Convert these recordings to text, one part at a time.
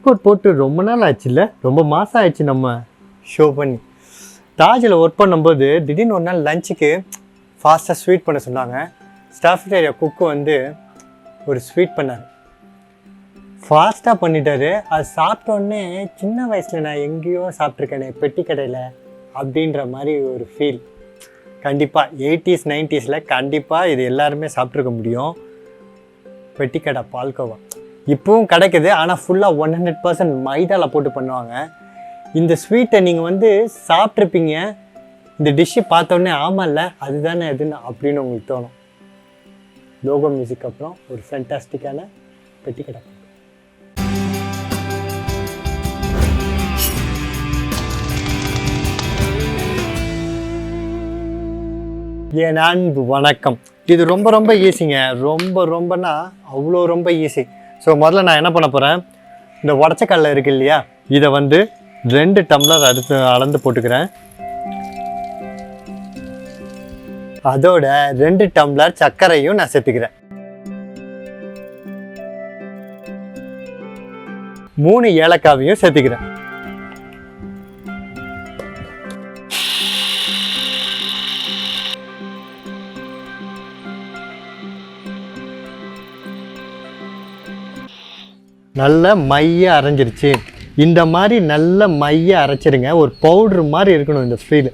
Passport போட்டு ரொம்ப நாள் ஆச்சுல்ல, ரொம்ப மாதம் ஆயிடுச்சு நம்ம ஷோ பண்ணி. தாஜில் ஒர்க் பண்ணும்போது திடீர்னு ஒரு நாள் லஞ்சுக்கு ஃபாஸ்ட்டாக ஸ்வீட் பண்ண சொன்னாங்க. ஸ்டாஃப்டேரியா குக்கு வந்து ஒரு ஸ்வீட் பண்ணார். ஃபாஸ்ட்டாக பண்ணிட்டாரு. அது சாப்பிட்டோன்னே சின்ன வயசில் நான் எங்கேயோ சாப்பிட்ருக்கேனே பெட்டி கடையில் அப்படின்ற மாதிரி ஒரு ஃபீல். கண்டிப்பாக 80s 90s கண்டிப்பாக இது எல்லாருமே சாப்பிட்ருக்க முடியும். பெட்டி கடை பால்கோவா இப்போவும் கிடைக்குது. ஆனால் ஃபுல்லாக 100% மைதாவில் போட்டு பண்ணுவாங்க. இந்த ஸ்வீட்டை நீங்கள் வந்து சாப்பிட்ருப்பீங்க. இந்த டிஷ்ஷு பார்த்தோன்னே ஆமாம்ல அதுதானே எதுன்னு அப்படின்னு உங்களுக்கு தோணும். லோகோ மியூசிக் அப்புறம் ஒரு ஃபேண்டாஸ்டிக்கான பெட்டி கடை. என் அன்பு வணக்கம். இது ரொம்ப ரொம்ப ஈஸிங்க. ரொம்பனா அவ்வளோ ரொம்ப ஈஸி. ஸோ முதல்ல நான் என்ன பண்ண போகிறேன், இந்த உடச்சக்கல்ல இருக்கு இல்லையா, இதை வந்து 2 டம்ளர் அளந்து போட்டுக்கிறேன். அதோட 2 டம்ளர் சர்க்கரையும் நான் சேர்த்துக்கிறேன். 3 ஏலக்காவையும் சேர்த்துக்கிறேன். நல்ல மைய அரைஞ்சிருச்சு. இந்த மாதிரி நல்ல மைய அரைச்சிருங்க. ஒரு பவுட்ரு மாதிரி இருக்கணும் இந்த ஃபீல்.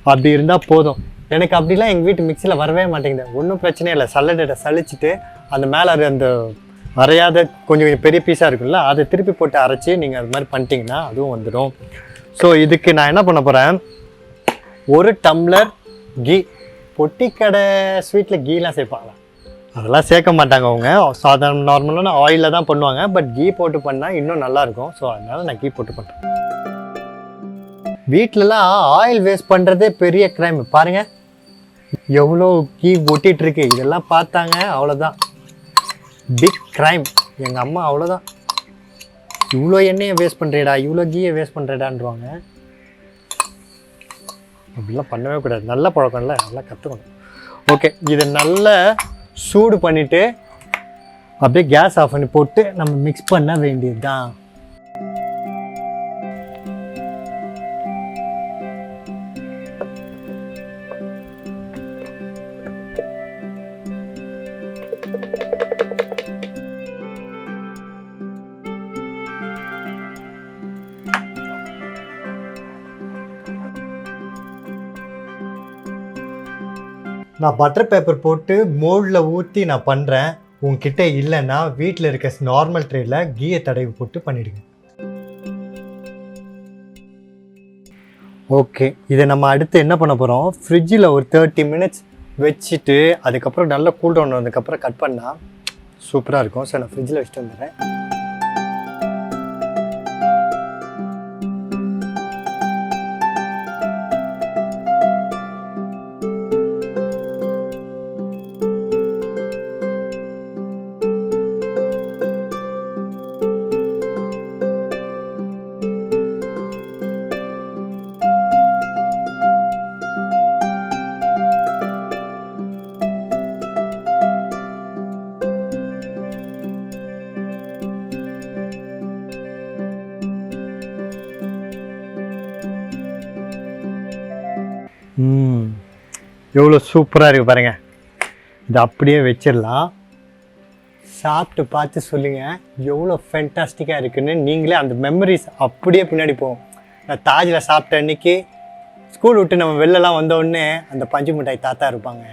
அப்படி இருந்தால் போதும். எனக்கு அப்படிலாம் எங்கள் வீட்டு மிக்சியில் வரவே மாட்டேங்குது. ஒன்றும் பிரச்சனை இல்லை. சல்லடை சளிச்சுட்டு அந்த மேலே அந்த அரையாத கொஞ்சம் பெரிய பீஸாக இருக்குல்ல, அதை திருப்பி போட்டு அரைச்சி நீங்கள் அது மாதிரி பண்ணிட்டீங்கன்னா அதுவும் வந்துடும். ஸோ இதுக்கு நான் என்ன பண்ண போகிறேன், 1 டம்ளர் கீ. பொட்டிக்கடை ஸ்வீட்டில் கீலாம் சேர்ப்பாங்களா? அதெல்லாம் சேர்க்க மாட்டாங்க. அவங்க சாதாரண நார்மலான ஆயிலில் தான் பண்ணுவாங்க. பட் கீ போட்டு பண்ணால் இன்னும் நல்லாயிருக்கும். ஸோ அதனால் நான் கீ போட்டு பண்ணுறேன். வீட்டிலலாம் ஆயில் வேஸ்ட் பண்ணுறதே பெரிய க்ரைம். பாருங்கள் எவ்வளோ கீ ஒட்டிகிட்ருக்கு. இதெல்லாம் பார்த்தாங்க அவ்வளோதான், பிக் க்ரைம். எங்கள் அம்மா அவ்வளோதான், இவ்வளோ எண்ணெயை வேஸ்ட் பண்ணுறேடா, இவ்வளோ கீயை வேஸ்ட் பண்ணுறேடான்றாங்க. அப்படிலாம் பண்ணவே கூடாது. நல்ல பழக்கம்ல, நல்லா கற்றுக்கணும். ஓகே, இதை நல்லா சூடு பண்ணிவிட்டு அப்படியே கேஸ் ஆஃப் பண்ணி போட்டு நம்ம மிக்ஸ் பண்ண வேண்டியது தான். நான் பட்டர் பேப்பர் போட்டு மோல்டில் ஊற்றி நான் பண்ணுறேன். உங்ககிட்ட இல்லைன்னா வீட்டில் இருக்க நார்மல் ட்ரேயில் கீயை தடவி போட்டு பண்ணிவிடுங்க. ஓகே, இதை நம்ம அடுத்து என்ன பண்ண போகிறோம், ஃப்ரிட்ஜில் ஒரு 30 மினிட்ஸ் வச்சுட்டு அதுக்கப்புறம் நல்லா கூல் டவுன் வந்ததுக்கப்புறம் கட் பண்ணால் சூப்பராக இருக்கும். ஸோ நான் ஃப்ரிட்ஜில் வச்சுட்டு வந்துடுறேன். எவ்வளோ சூப்பராக இருக்குது பாருங்கள். இது அப்படியே வச்சிடலாம். சாப்பிட்டு பார்த்து சொல்லுங்கள் எவ்வளோ ஃபேண்டாஸ்டிக்காக இருக்குதுன்னு. நீங்களே அந்த மெமரிஸ் அப்படியே பின்னாடி போகும். நான் தாஜில் சாப்பிட்ட அன்றைக்கி ஸ்கூல் விட்டு நம்ம வெளிலலாம் வந்தோடனே அந்த பஞ்சு மிட்டாய் தாத்தா இருப்பாங்க.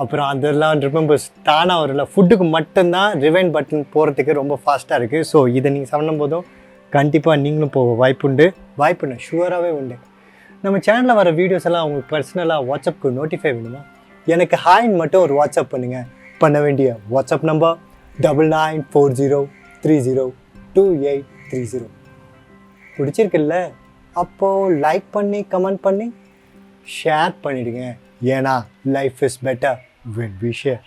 அப்புறம் அதெல்லாம் ரிமெம்பர்ஸ் தானாக வரல. ஃபுட்டுக்கு மட்டும்தான் ரிவைண்ட் பட்டன் போகிறதுக்கு ரொம்ப ஃபாஸ்ட்டாக இருக்குது. ஸோ இதை நீங்கள் சாப்பிடும் போதும் கண்டிப்பாக நீங்களும் போக வாய்ப்புன்னு ஷுவராகவே உண்டு. நம்ம சேனலில் வர வீடியோஸ் எல்லாம் உங்களுக்கு பர்சனலாக வாட்ஸ்அப்புக்கு நோட்டிஃபை வேணுமா, எனக்கு ஹாய்ன்னு மட்டும் ஒரு வாட்ஸ்அப் பண்ணுங்கள். பண்ண வேண்டிய வாட்ஸ்அப் நம்பர் 9940302830. பிடிச்சிருக்குல்ல? அப்போது லைக் பண்ணி கமெண்ட் பண்ணி ஷேர் பண்ணிவிடுங்க. ஏன்னா life is better when we share.